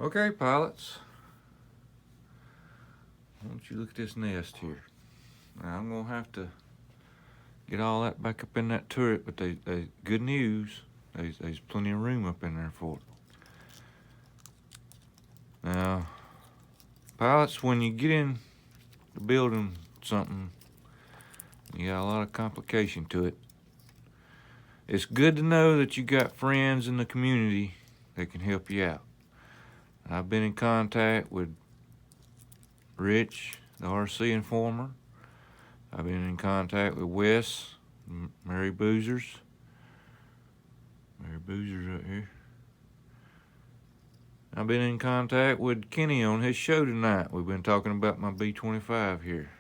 Okay, pilots, why don't you look at this nest here? Now, I'm gonna have to get all that back up in that turret, but they good news. There's plenty of room up in there for it. Now, pilots, when you get in the building something, you got a lot of complication to it. It's good to know that you got friends in the community that can help you out. I've been in contact with Rich, the RC informer. I've been in contact with Wes, Mary Boozers. Mary Boozers right here. I've been in contact with Kenny on his show tonight. We've been talking about my B-25 here.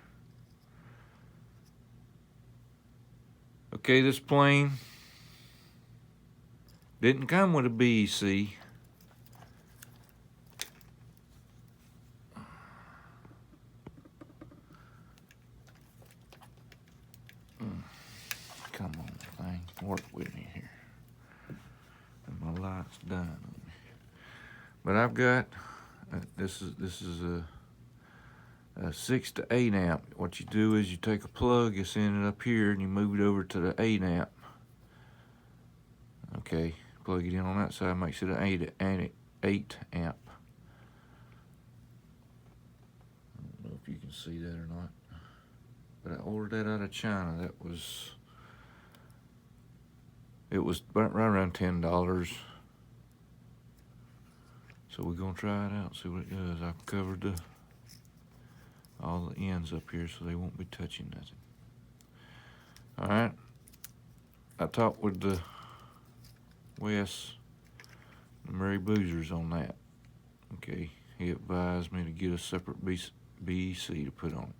Okay, this plane didn't come with a BEC. Come on, thing, work with me here. And my light's dying on me. But I've got this is a 6 to 8 amp. What you do is you take a plug, you send it up here, and you move it over to the 8 amp. Okay, plug it in on that side, makes it an 8 amp. I don't know if you can see that or not, but I ordered that out of China. It was right around $10. So we're gonna try it out, see what it does. I've covered all the ends up here so they won't be touching nothing. All right, I talked with the Wes, the Mary Boozers on that. Okay, he advised me to get a separate BEC to put on it.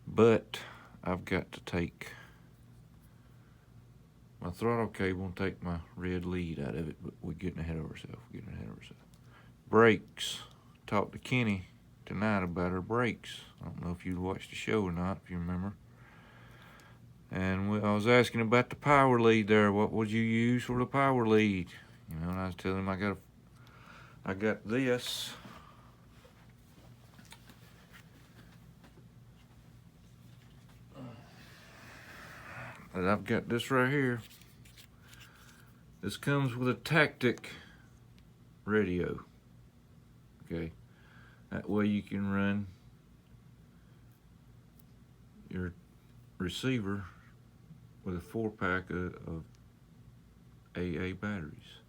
But I've got to take my throttle cable and take my red lead out of it, but we're getting ahead of ourselves. Brakes. Talked to Kenny tonight about her brakes. I don't know if you watched the show or not, if you remember. And I was asking about the power lead there. What would you use for the power lead? You know, and I was telling him I got this. And I've got this right here. This comes with a tactic radio. Okay, that way you can run your receiver with a 4-pack of AA batteries.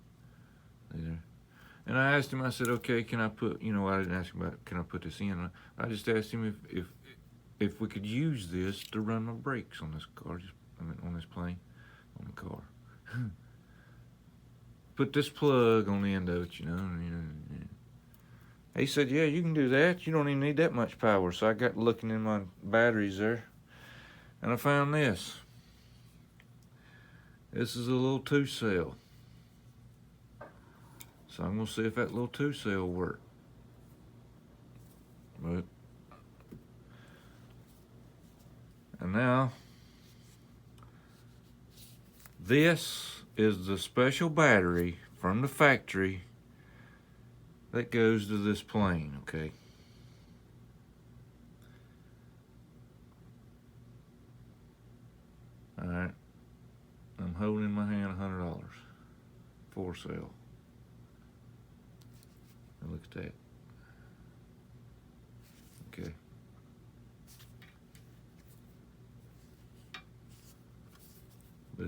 There. And I asked him, I said, okay, can I put, I didn't ask him about, can I put this in? I just asked him if we could use this to run my brakes on this car, on this plane, on the car. Put this plug on the end of it, He said, yeah, you can do that. You don't even need that much power. So I got looking in my batteries there, and I found this. This is a little 2-cell. So I'm going to see if that little 2-cell will work. And now, this is the special battery from the factory that goes to this plane, okay? All right, I'm holding in my hand $100, 4-cell. And look at that. Okay. But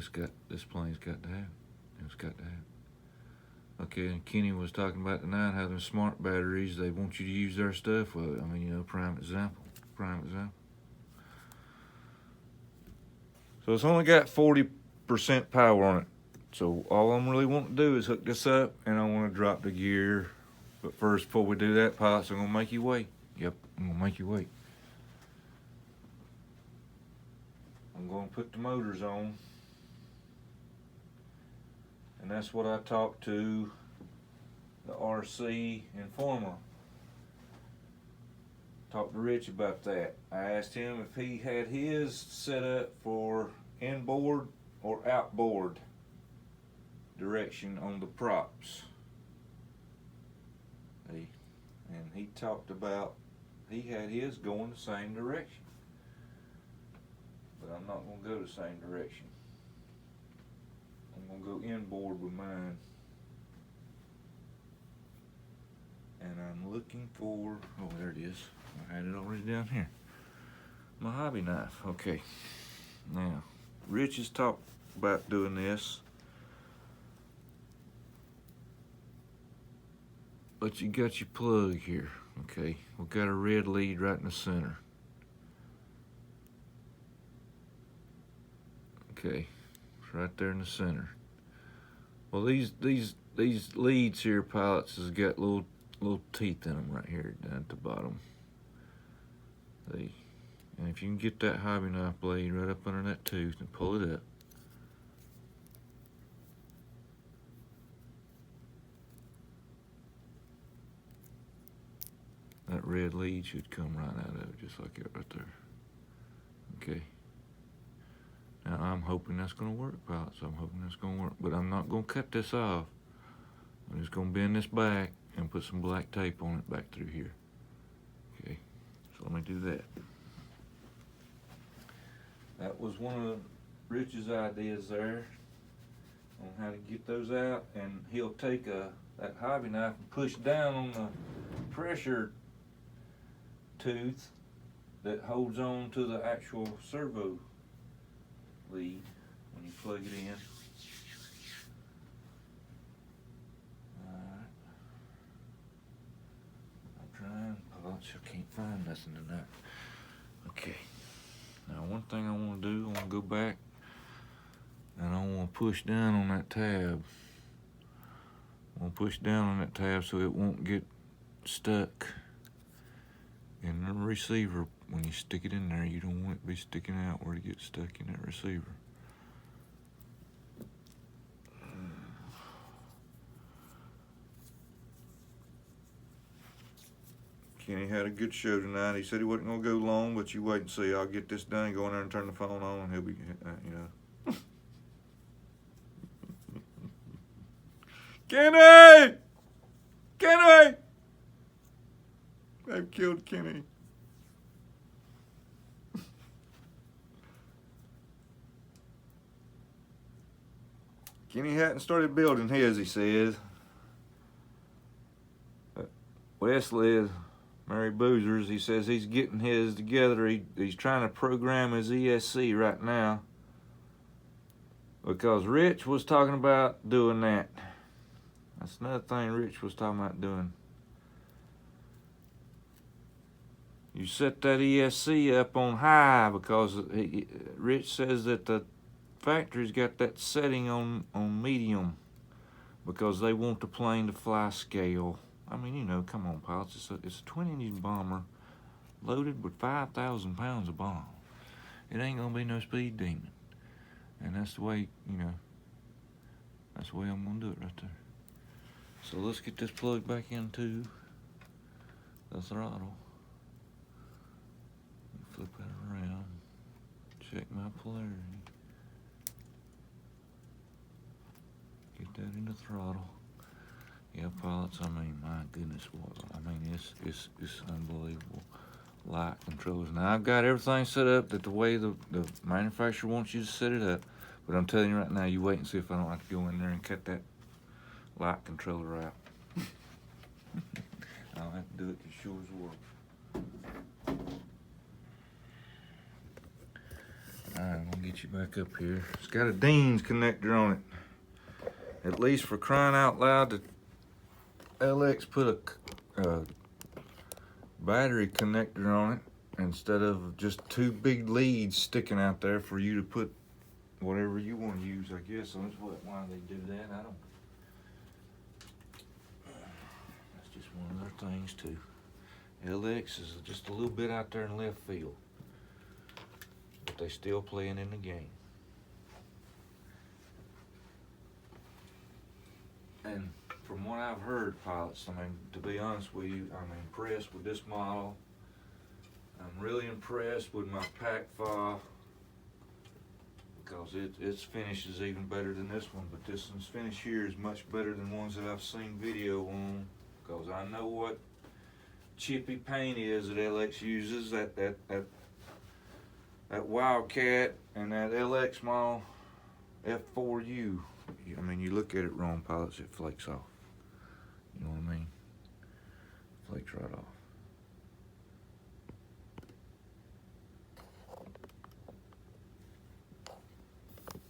this plane's got to have it. It's got to have it. Okay, and Kenny was talking about tonight how them smart batteries, they want you to use their stuff. Well, I mean, prime example. So it's only got 40% power on it. So all I'm really wanting to do is hook this up, and I want to drop the gear. But first, before we do that, pilots, I'm going to make you wait. Yep, I'm going to make you wait. I'm going to put the motors on. And that's what I talked to the RC informer. Talked to Rich about that. I asked him if he had his set up for inboard or outboard direction on the props. and he talked about he had his going the same direction, but I'm not going to go the same direction. I'm going to go inboard with mine, and I'm looking for, oh, there it is, I had it already down here, my hobby knife. Okay, now Rich has talked about doing this, but you got your plug here. Okay, we've got a red lead right in the center. Okay, it's right there in the center. Well, these leads here, pilots, has got little teeth in them right here down at the bottom. See, and if you can get that hobby knife blade right up under that tooth and pull it up, that red lead should come right out of it, just like that right there. Okay. Now I'm hoping that's gonna work, pilots. I'm hoping that's gonna work, but I'm not gonna cut this off. I'm just gonna bend this back and put some black tape on it back through here. Okay, so let me do that. That was one of Rich's ideas there on how to get those out, and he'll take that hobby knife and push down on the pressure tooth that holds on to the actual servo lead when you plug it in. Alright. I'm trying, oh, I can't find nothing in that. Okay. Now one thing I want to do, I want to go back and I want to push down on that tab. I want to push down on that tab so it won't get stuck in the receiver. When you stick it in there, you don't want it to be sticking out where it gets stuck in that receiver. Kenny had a good show tonight. He said he wasn't going to go long, but you wait and see. I'll get this done, go in there and turn the phone on, and he'll be, you know. Kenny! Kenny! They've killed Kenny. Kenny hadn't started building his, he says. Wesley, Mary Boozers, he says he's getting his together. He's trying to program his ESC right now, because Rich was talking about doing that. That's another thing Rich was talking about doing. You set that ESC up on high, because Rich says that the factory's got that setting on medium because they want the plane to fly scale. I mean, you know, come on, pilots. It's a twin-engine bomber loaded with 5,000 pounds of bomb. It ain't gonna be no speed demon. And that's the way, you know, that's the way I'm gonna do it right there. So let's get this plugged back into the throttle. Flip that around. Check my polarity. Get that in the throttle. Yeah, pilots, I mean, my goodness, I mean, it's unbelievable. Light controls. Now, I've got everything set up that the way the manufacturer wants you to set it up, but I'm telling you right now, you wait and see if I don't have to go in there and cut that light controller out. I don't have to do it, it sure as work. Alright, I'm gonna get you back up here. It's got a Dean's connector on it. At least for crying out loud, the LX put a battery connector on it instead of just two big leads sticking out there for you to put whatever you want to use, I guess. So that's why they do that. I don't. That's just one of their things too. LX is just a little bit out there in left field, but they still playing in the game. And from what I've heard, pilots, I mean, to be honest with you, I'm impressed with this model. I'm really impressed with my pack file, because its finish is even better than this one, but this one's finish here is much better than ones that I've seen video on, because I know what chippy paint is that LX uses, that Wildcat and that LX model F4U. I mean, you look at it wrong, pilots, it flakes off. You know what I mean? Flakes right off.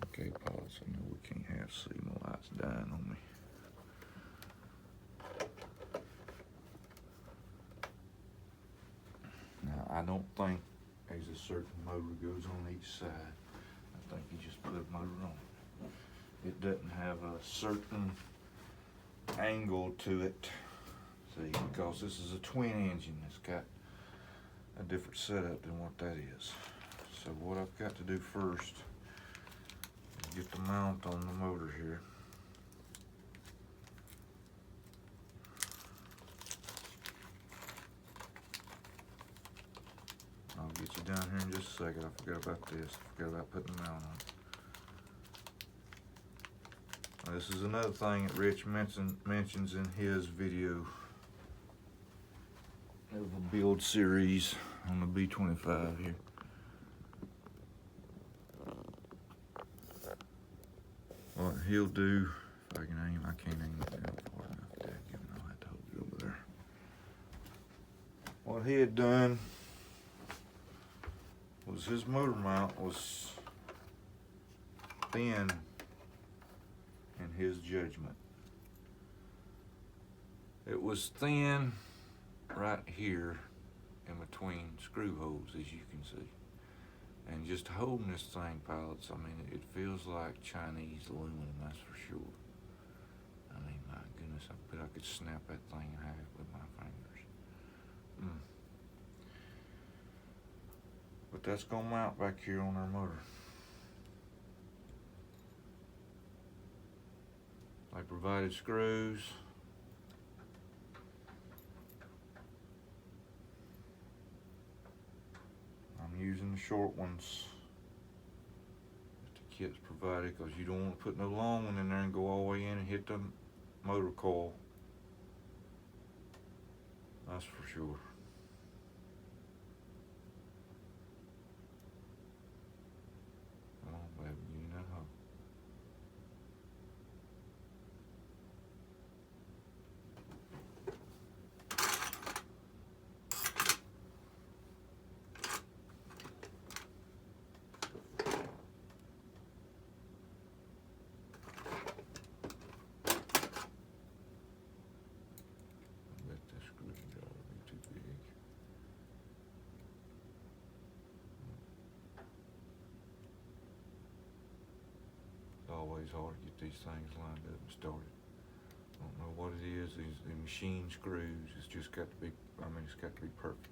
Okay, pilots, I know we can't have signal lights dying on me. Now, I don't think there's a certain motor goes on each side. I think you just put a motor on it. It doesn't have a certain angle to it. See, because this is a twin engine. It's got a different setup than what that is. So what I've got to do first is get the mount on the motor here. I'll get you down here in just a second. I forgot about this. I forgot about putting the mount on. Now, this is another thing that Rich mentions in his video of a build series on the B-25 here. What he'll do, if I can aim, I can't aim it down far enough. I'll have to hold it over there. What he had done was his motor mount was thin in his judgment. It was thin right here in between screw holes, as you can see. And just holding this thing, pilots, I mean, it feels like Chinese aluminum, that's for sure. I mean, my goodness, I bet I could snap that thing in half with my fingers. But that's gonna mount back here on our motor. They provided screws. I'm using the short ones that the kit's provided, because you don't want to put no long one in there and go all the way in and hit the motor coil. That's for sure. Come on, baby, give me that hoe. Always hard to get these things lined up and started. Don't know what it is. These machine screws. It's just got to be. I mean, it's got to be perfect.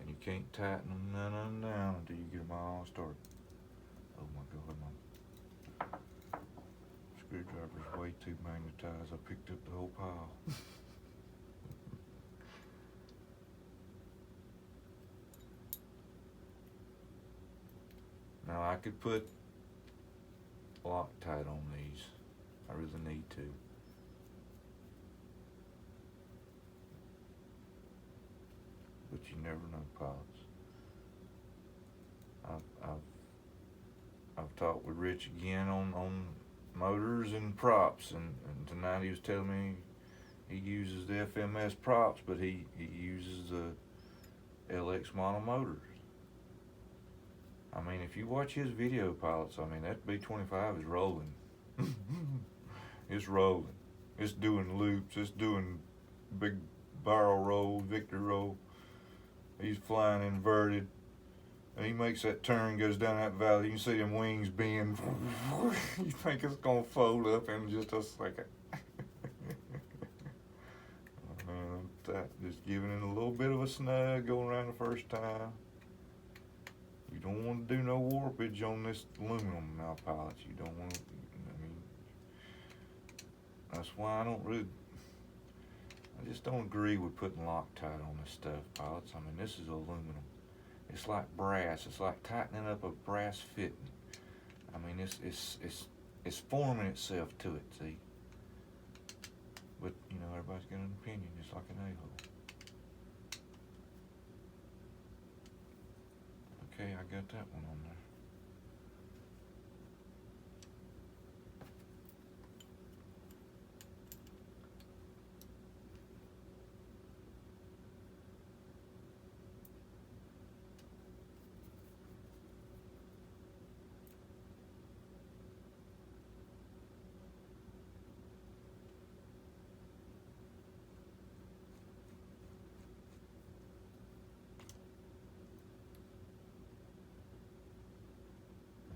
And you can't tighten them none of them down until you get them all started. Oh my God, my screwdriver's way too magnetized. I picked up the whole pile. Now I could put Loctite on these. I really need to. But you never know, pilots. I've talked with Rich again on motors and props, and tonight he was telling me he uses the FMS props, but he uses the LX model motors. I mean, if you watch his video, pilots, I mean, that B-25 is rolling. It's rolling. It's doing loops. It's doing big barrel roll, victory roll. He's flying inverted. And he makes that turn, goes down that valley. You can see them wings bend. You think it's going to fold up in just a second. Just giving it a little bit of a snug going around the first time. You don't want to do no warpage on this aluminum now, pilots. You don't want to, I mean, that's why I just don't agree with putting Loctite on this stuff, pilots. I mean, this is aluminum. It's like brass. It's like tightening up a brass fitting. I mean, it's forming itself to it, see? But, you know, everybody's got an opinion, just like an a-hole. I got that one on there.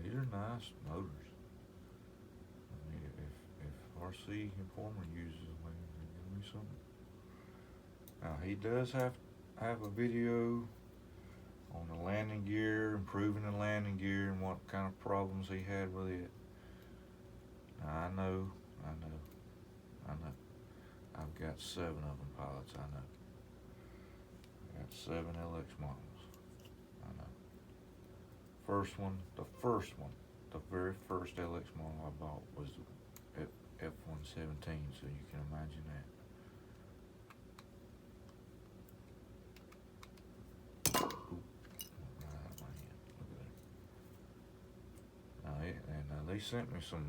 These are nice motors. I mean, if RC Informer uses them, they give me something. Now he does have a video on the landing gear, improving the landing gear, and what kind of problems he had with it. Now, I know. I've got 7 of them, pilots. I know. I got 7 LX models. I know. The very first LX model I bought was the F-117, so you can imagine that. Now they sent me some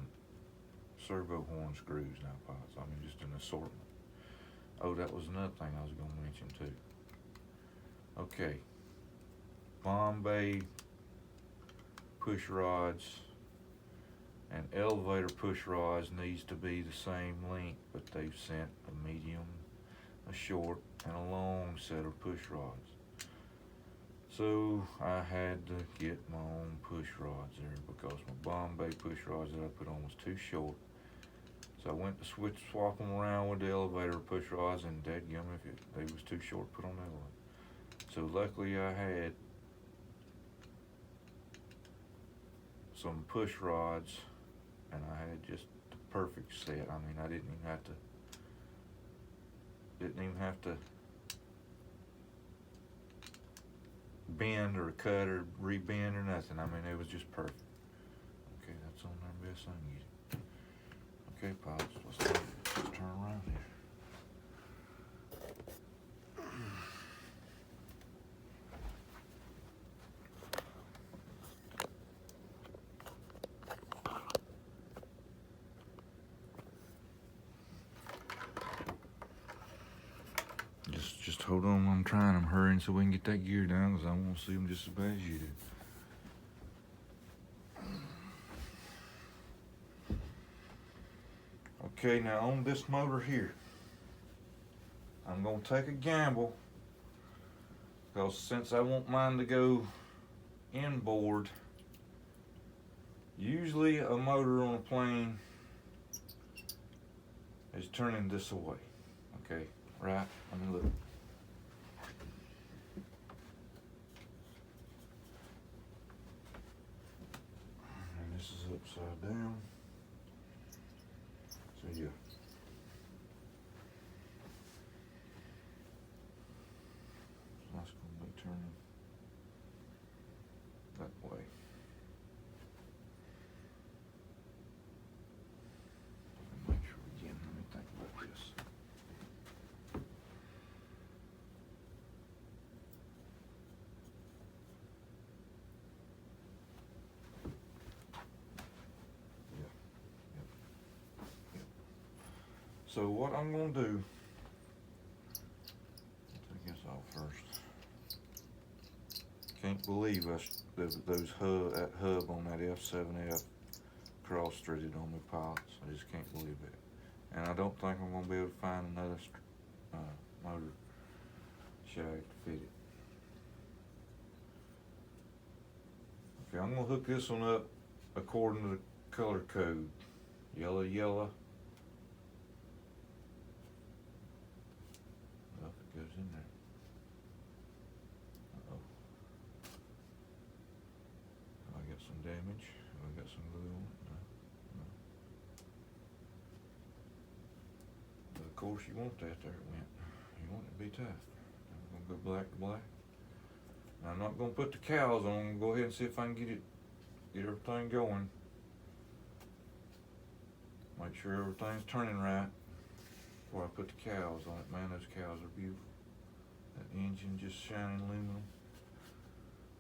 servo horn screws now, pilots. I mean, just an assortment. Oh, that was another thing I was going to mention too. Okay, Bombay push rods and elevator push rods needs to be the same length, but they've sent a medium, a short, and a long set of push rods. So I had to get my own push rods there because my Bombay push rods that I put on was too short. So I went to swap them around with the elevator push rods, and dadgummit, they was too short to put on the elevator. So luckily I had some push rods, and I had just the perfect set. I mean, I didn't even have to bend or cut or re-bend or nothing. I mean, it was just perfect. Okay, that's on there best I can get it. Okay, pilots, let's turn around here. Just hold on, I'm hurrying so we can get that gear down because I want to see them just as bad as you do. Okay, now on this motor here, I'm going to take a gamble because since I want mine to go inboard, usually a motor on a plane is turning this away. Okay, right? Let me look. And this is upside down. So yeah. So that's going to be turning that way. Make sure again, let me think about this. So what I'm going to do, take this off first. Can't believe that hub on that F7F cross-threaded on the pilots. I just can't believe it. And I don't think I'm going to be able to find another motor shaft to fit it. Okay, I'm going to hook this one up according to the color code. Yellow, yellow. Goes in there. Uh-oh. Have I got some damage? Have I got some glue on it? No. But of course you want that there it went. You want it to be tough. I'm gonna go black to black. Now I'm not gonna put the cowls on. I'm gonna go ahead and see if I can get everything going. Make sure everything's turning right before I put the cowls on it. Man, those cowls are beautiful. That engine just shining aluminum.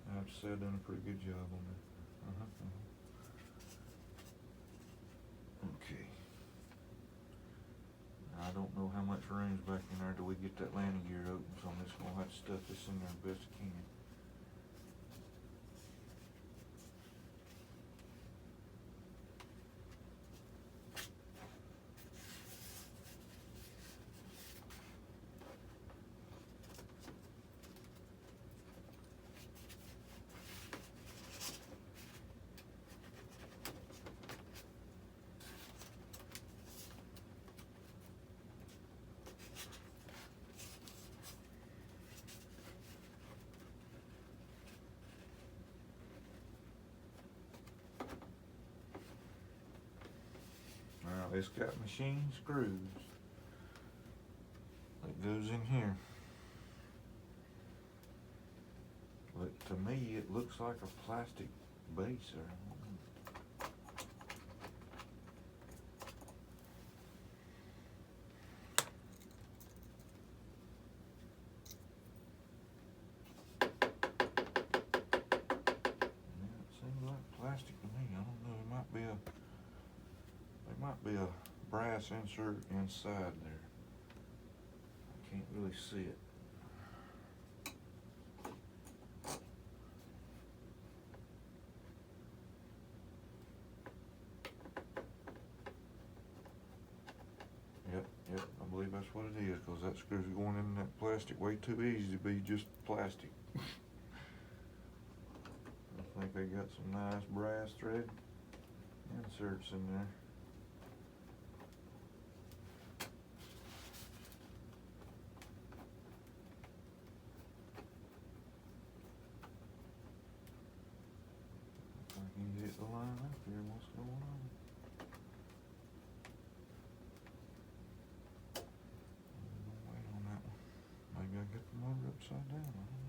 I have to say I've done a pretty good job on that. Okay. I don't know how much room's back in there till we get that landing gear open, so I'm just gonna have to stuff this in there as best I can. Now it's got machine screws that goes in here. But to me it looks like a plastic base there. Plastic to me. I don't know. There might be a brass insert inside there. I can't really see it. Yep. I believe that's what it is, because that screw's going in that plastic way too easy to be just plastic. I think they got some nice brass thread inserts in there. If I can get the line up here, what's going on? Wait on that one. Maybe I get the motor upside down. I don't know.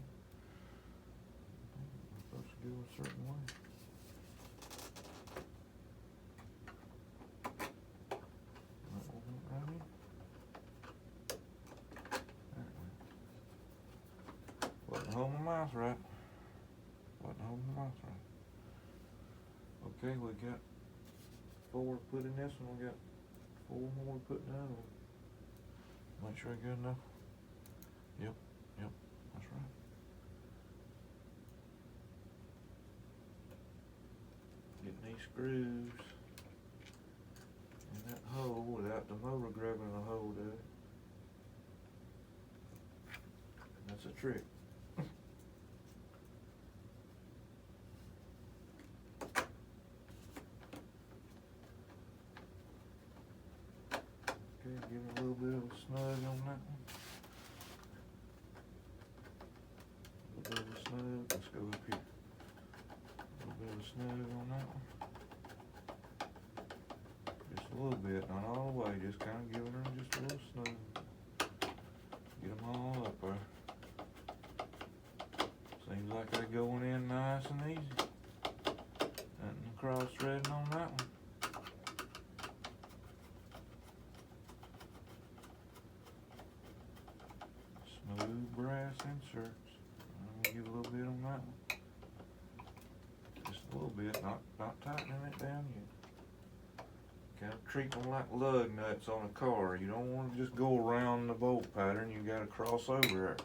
I'm supposed to go a certain way. That one went right in. There it went. Wasn't holding my mouth right. Okay, we got 4 put in this one. We got 4 more put in the other one. Make sure I got enough. Yep, that's right. Getting these screws in that hole without the motor grabbing a hold of it. That's a trick. Okay, give it a little bit of a snug on that one. A little bit of a snug. Let's go up here. A little bit of a snug on that one. Just a little bit, not all the way. Just kind of giving them just a little snug. Get them all up there. Seems like they're going in nice and easy. Nothing cross threading on that one. Smooth brass inserts. I'm gonna give a little bit on that one. Just a little bit, not tightening it down yet. Kind of treat them like lug nuts on a car. You don't want to just go around the bolt pattern. You got to cross over it.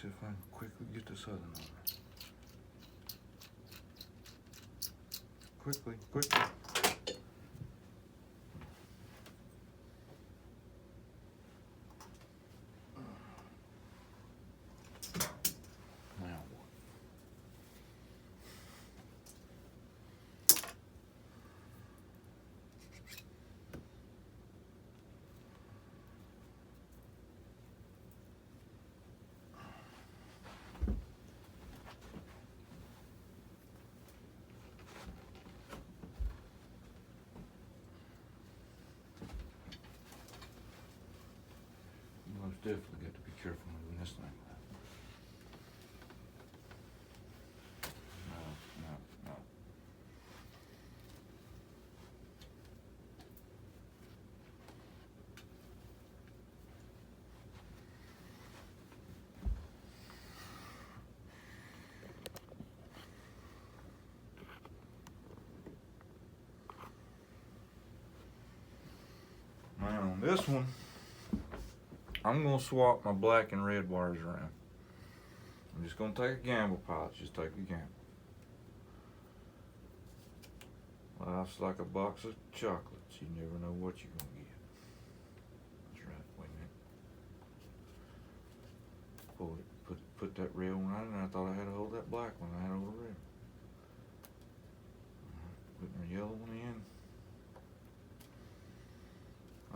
See if I can quickly get this other one. Quickly. definitely got to be careful moving this thing. No. Now on this one, I'm gonna swap my black and red wires around. I'm just gonna take a gamble, pilots. Just take a gamble. Life's like a box of chocolates. You never know what you're gonna get. That's right. Wait a minute. Pull it. Put that red one out, and I thought I had to hold that black one. I had to hold the red. Putting the yellow one in.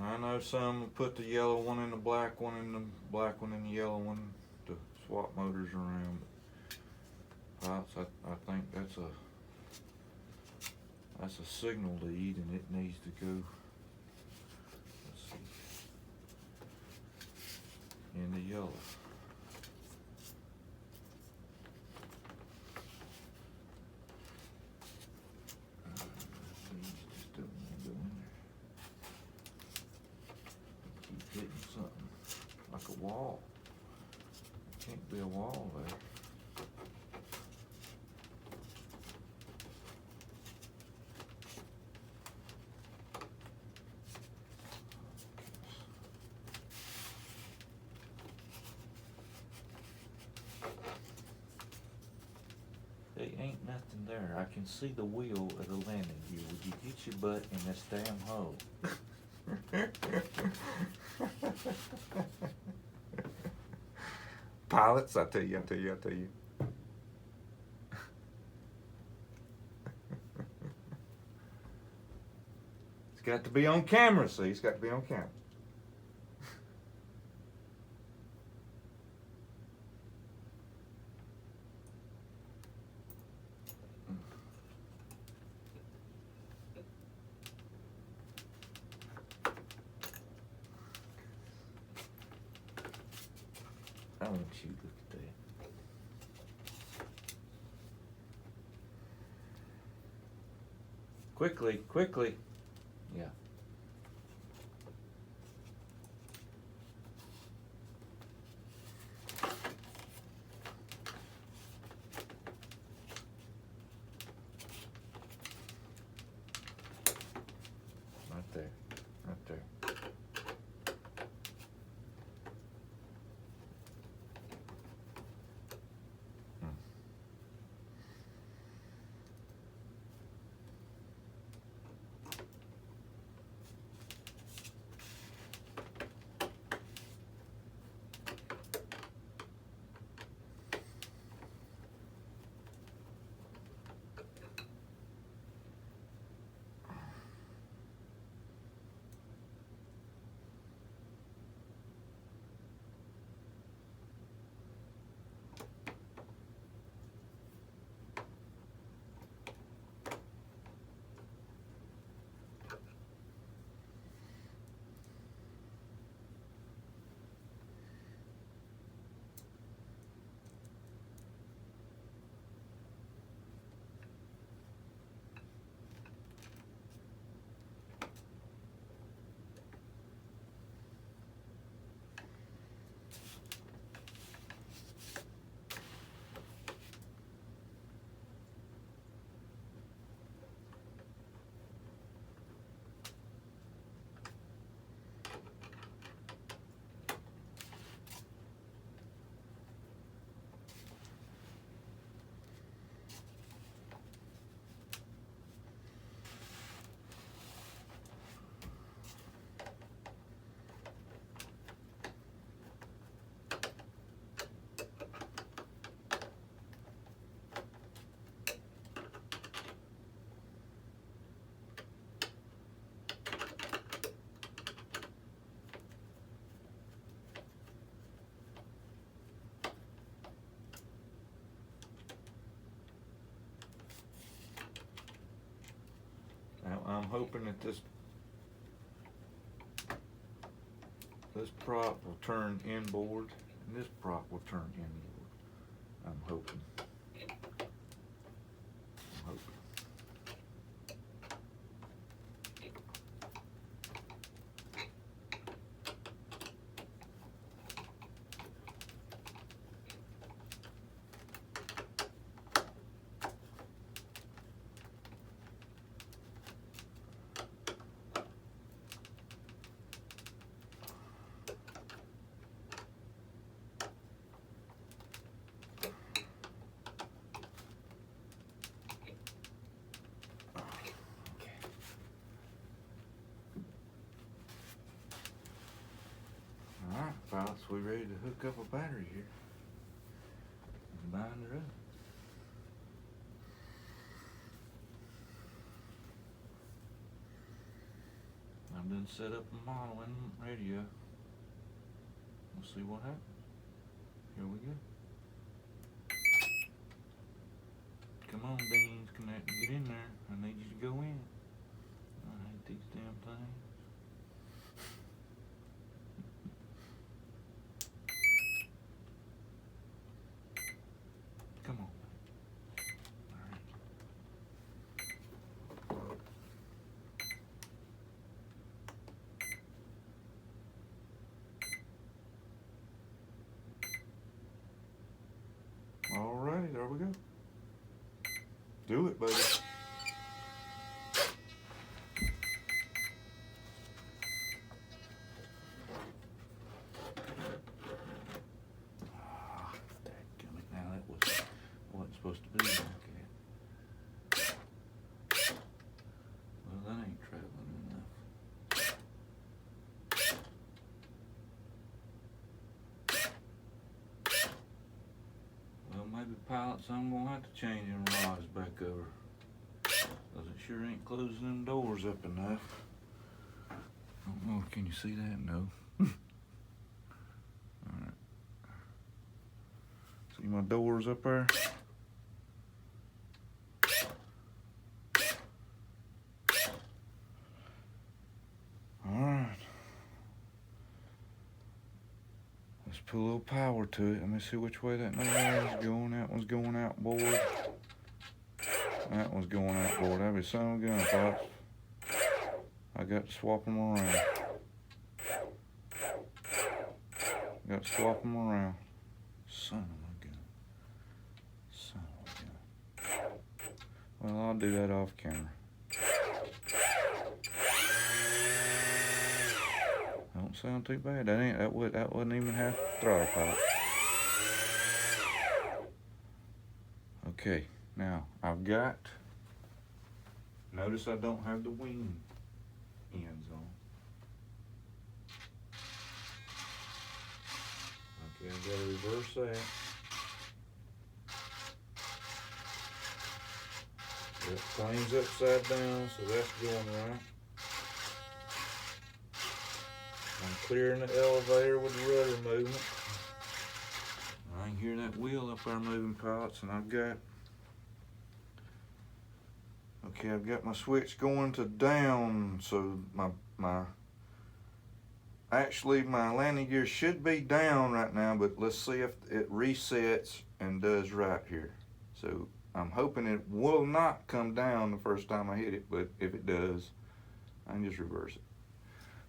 I know some will put the yellow one in the black one and the black one in the yellow one to swap motors around. Pilots, I think that's a signal lead, and it needs to go. Let's see, in the yellow. Just don't want to go in there. Keep hitting something like a wall. Can't be a wall there. There ain't nothing there. I can see the wheel of the landing gear. Would you get your butt in this damn hole? Pilots, I tell you. It's got to be on camera, see? It's got to be on camera. I want you to look at that. Quickly. Yeah. Right there. I'm hoping that this prop will turn inboard, and this prop will turn inboard. I'm hoping. Alright, pilots, we ready to hook up a battery here and bind her up. I've done set up a model and radio. We'll see what happens. Here we go. Come on, Deans, connect, get in there. I need you to go in. I hate these damn things. Come on. Alrighty, there we go. Do it, buddy. Dadgummit, now that wasn't supposed to be like that. Well, that ain't traveling enough. Well, maybe pilots, I'm gonna have to change them rods back over. Cause it sure ain't closing them doors up enough. I don't know, can you see that? No. Alright. See my doors up there? Alright. Let's put a little power to it. Let me see which way that number is going. That one's going outboard. That one's going outboard. That'd be son of a gun, pops. I got to swap them around. Got to swap them around. Son of a gun. Son of a gun. Well, I'll do that off camera. Don't sound too bad. That wasn't even half the throttle pop. Okay, now I've got. Notice I don't have the wing ends on. Okay, I've got to reverse that. That plane's upside down, so that's going right. I'm clearing the elevator with the rudder movement. I can hear that wheel up there moving, pilots, and I've got my switch going to down, so actually my landing gear should be down right now, but let's see if it resets and does right here. So I'm hoping it will not come down the first time I hit it, but if it does, I can just reverse it.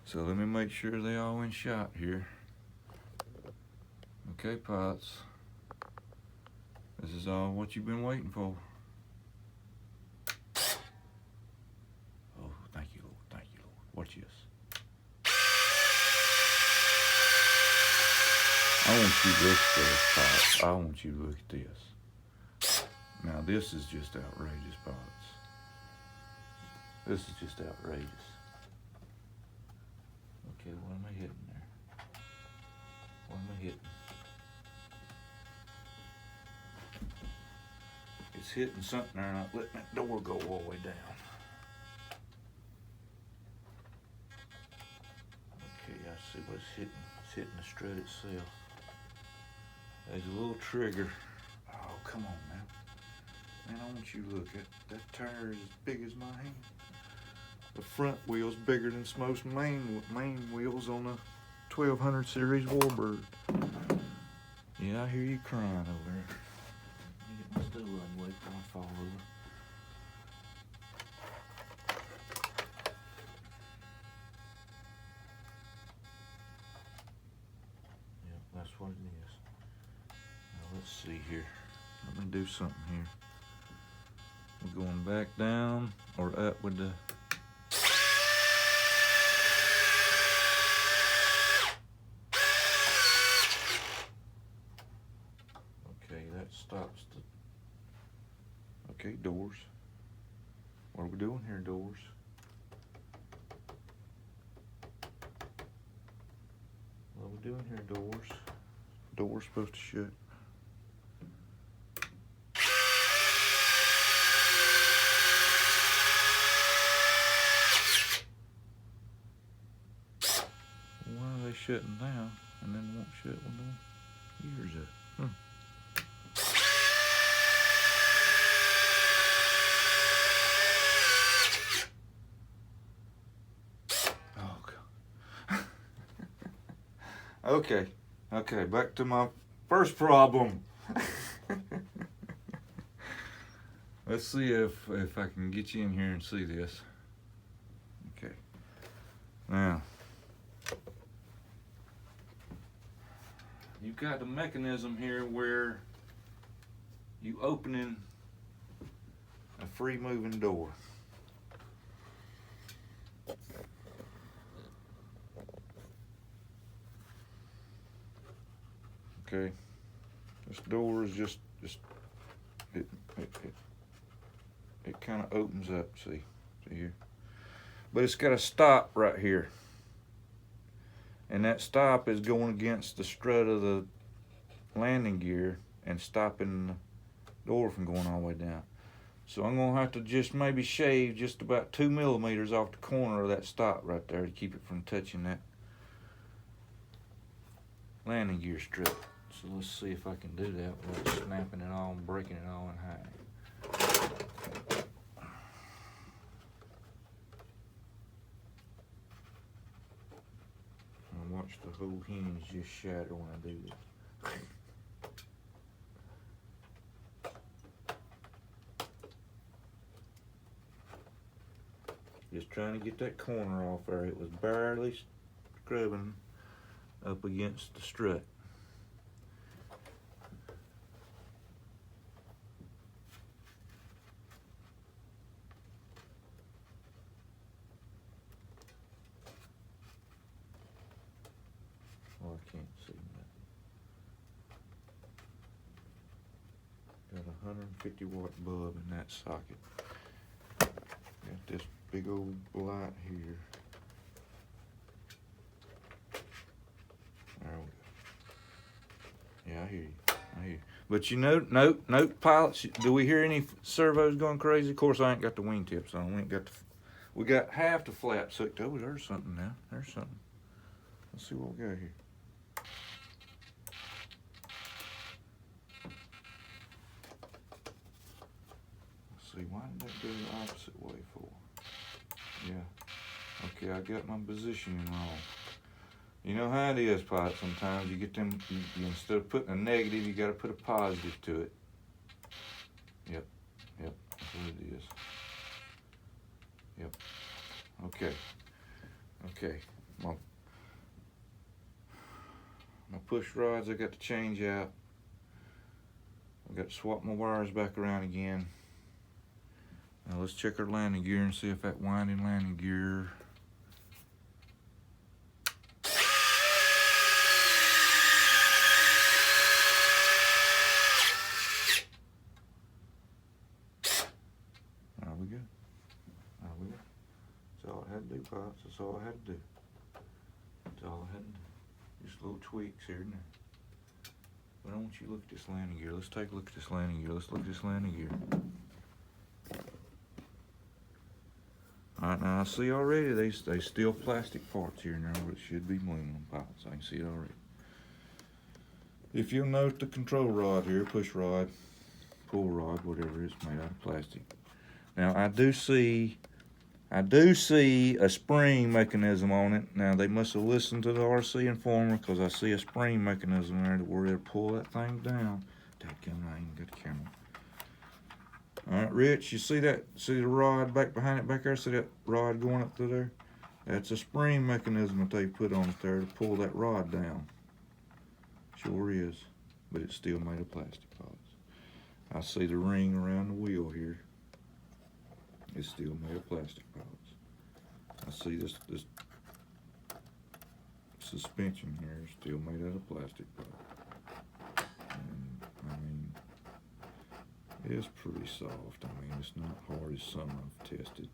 So let me make sure they all in shot here. Okay, pilots. This is all what you've been waiting for. Oh, thank you, Lord. Thank you, Lord. Watch this. I want you to look at this, pilots. I want you to look at this. Now, this is just outrageous, pilots. This is just outrageous. Okay, what am I hitting there? What am I hitting? It's hitting something there and I'm letting that door go all the way down. Okay, I see what it's hitting. It's hitting the strut itself. There's a little trigger. Oh, come on, man. Man, I want you to look at that tire is as big as my hand. The front wheel's bigger than most main wheels on 1200 series Warbird. Yeah, I hear you crying over there. Let me get my stool out of the way before I fall over. Yep, that's what it is. Now let's see here. Let me do something here. We're going back down or up with the... Okay, that stops the... Okay, doors. What are we doing here, doors? What are we doing here, doors? Door's supposed to shut. Why are they shutting down and then won't shut when the gear's up? Okay, back to my first problem. Let's see if I can get you in here and see this. Okay. Now, you've got the mechanism here where you opening a free moving door. Okay, this door is just it kind of opens up. See here, but it's got a stop right here, and that stop is going against the strut of the landing gear and stopping the door from going all the way down. So I'm gonna have to just maybe shave just about 2 millimeters off the corner of that stop right there to keep it from touching that landing gear strip. So let's see if I can do that without snapping it all and breaking it all in half. And watch the whole hinge just shatter when I do this. Just trying to get that corner off there. It was barely scrubbing up against the strut. Oh, I can't see nothing. Got a 150 watt bulb in that socket. Got this big old light here. There we go. Yeah, I hear you. I hear you. But you know, note pilots, do we hear any servos going crazy? Of course, I ain't got the wingtips on. We got half the flaps hooked. Oh, there's something now. There's something. Let's see what we got here. Let's see, why did that go the opposite way for? Yeah. Okay, I got my positioning wrong. You know how it is, pilot, sometimes you get them, you instead of putting a negative, you gotta put a positive to it. Yep, that's what it is. Yep, okay. My push rods I got to change out. I got to swap my wires back around again. Now let's check our landing gear and see if that winding landing gear. Are we good? That's all I had to do, pops. That's all I had to do. That's all I had to do. Just little tweaks here and there. But I want you to look at this landing gear. Let's take a look at this landing gear. Let's look at this landing gear. Alright, now I see already they still plastic parts here now, but it should be aluminum parts. I can see it already. If you'll note the control rod here, push rod, pull rod, whatever, it's made out of plastic. Now I do see I do see a spring mechanism on it. Now, they must have listened to the RC Informer, because I see a spring mechanism there where they'll pull that thing down. Dadgummit, I ain't got the camera. All right, Rich, you see that? See the rod back behind it back there? See that rod going up through there? That's a spring mechanism that they put on it there to pull that rod down. Sure is, but it's still made of plastic parts. I see the ring around the wheel here. It's still made of plastic parts. I see this suspension here is still made out of plastic parts. And, I mean, it's pretty soft. I mean, it's not hard as some I've tested.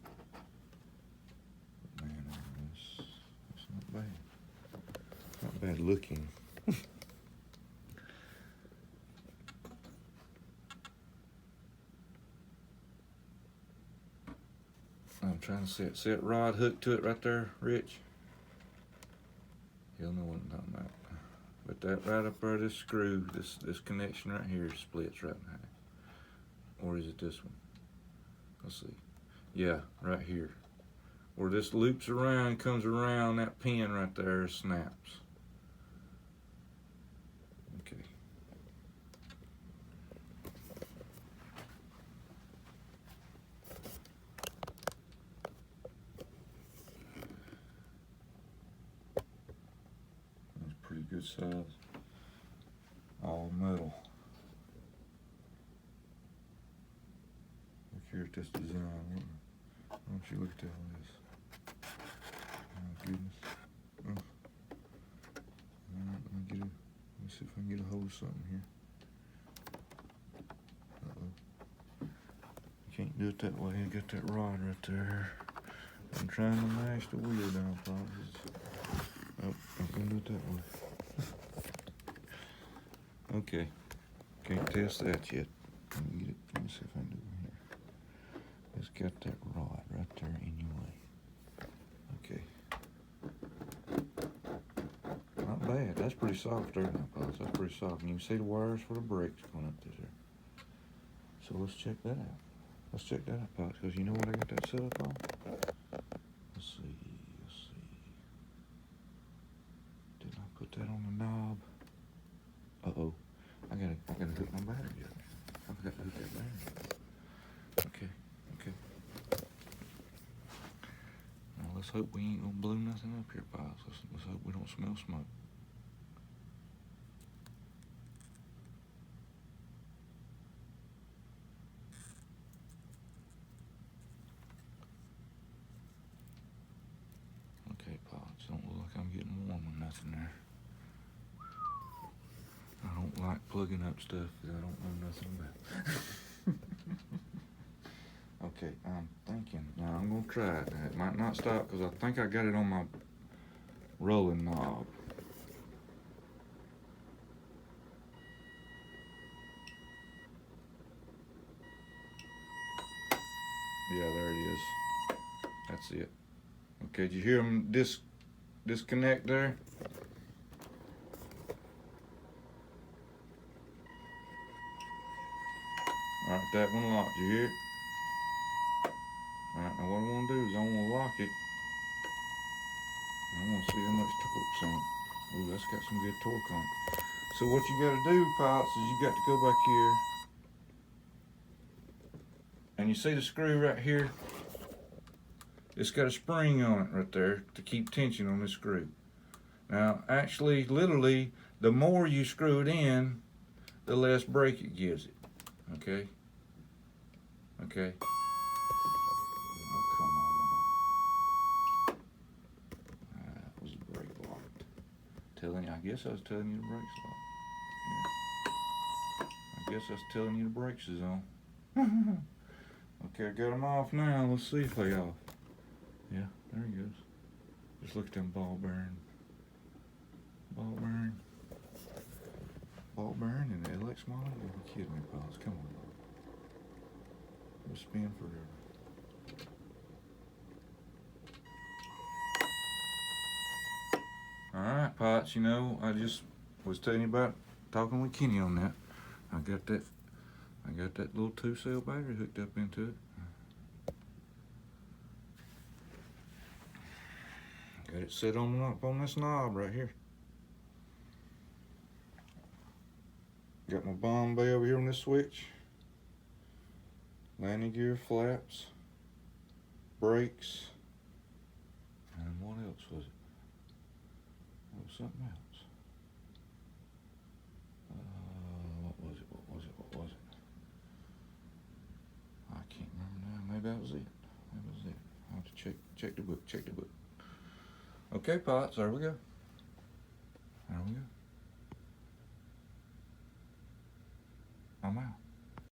But man, it's not bad. Not bad looking. I'm trying to see that rod hooked to it right there, Rich. You'll know what I'm talking about. But that right up there, this screw, this connection right here splits right in half. Or is it this one? Let's see. Yeah, right here. Where this loops around, comes around, that pin right there snaps. Okay. That's pretty good size. All metal. Look here at this design. Why don't you look at that on this? Oh goodness. Oh. Alright, let me see if I can get a hold of something here. Uh-oh. Can't do it that way. I got that rod right there. I'm trying to mash the wheel down, folks. Oh, I'm gonna do it that way. Okay. Can't test that yet. Let me get it. Let me see if I can do it here. It's got that rod right there in your way. Okay. Not bad. That's pretty soft there now, folks. That's pretty soft. And you can see the wires for the brakes going up through there. So let's check that out. Let's check that out, folks, because you know what I got that set up on? Let's see. Didn't I put that on the knob? Uh-oh. I gotta hook my battery up. I forgot to hook that battery. Okay. Now let's hope we ain't gonna blow nothing up here, folks. Let's hope we don't smell smoke. Okay, pots, don't look like I'm getting warm or nothing there. I don't like plugging up stuff that I don't know nothing about. Okay, I'm thinking. Now I'm gonna try it. It might not stop because I think I got it on my rolling knob. Yeah, there it is. That's it. Okay, did you hear them disconnect there? Alright, that one locked. You hear it? Alright, now what I want to do is I want to lock it. I want to see how much torque's on it. Ooh, that's got some good torque on it. So what you got to do, pilots, is you got to go back here. And you see the screw right here? It's got a spring on it right there to keep tension on this screw. Now, actually, literally, the more you screw it in, the less break it gives it. Okay? Okay. Oh, come on. That was brake locked. I guess I was telling you the brakes locked. Yeah. I guess I was telling you the brakes is on. Okay, I got them off now. Let's see if they off. Yeah, there he goes. Just look at them ball bearing. Ball bearing and the LX model? You're kidding me, pals. Come on. We'll spin forever. Alright, Pots, you know, I just was telling you about talking with Kenny on that. I got that little 2-cell battery hooked up into it. it sit on this knob right here. Got my bomb bay over here on this switch. Landing gear, flaps, brakes, and what else was it? There was something else. What was it? I can't remember now. Maybe that was it. I'll have to check the book. Okay, pots, there we go. I'm out.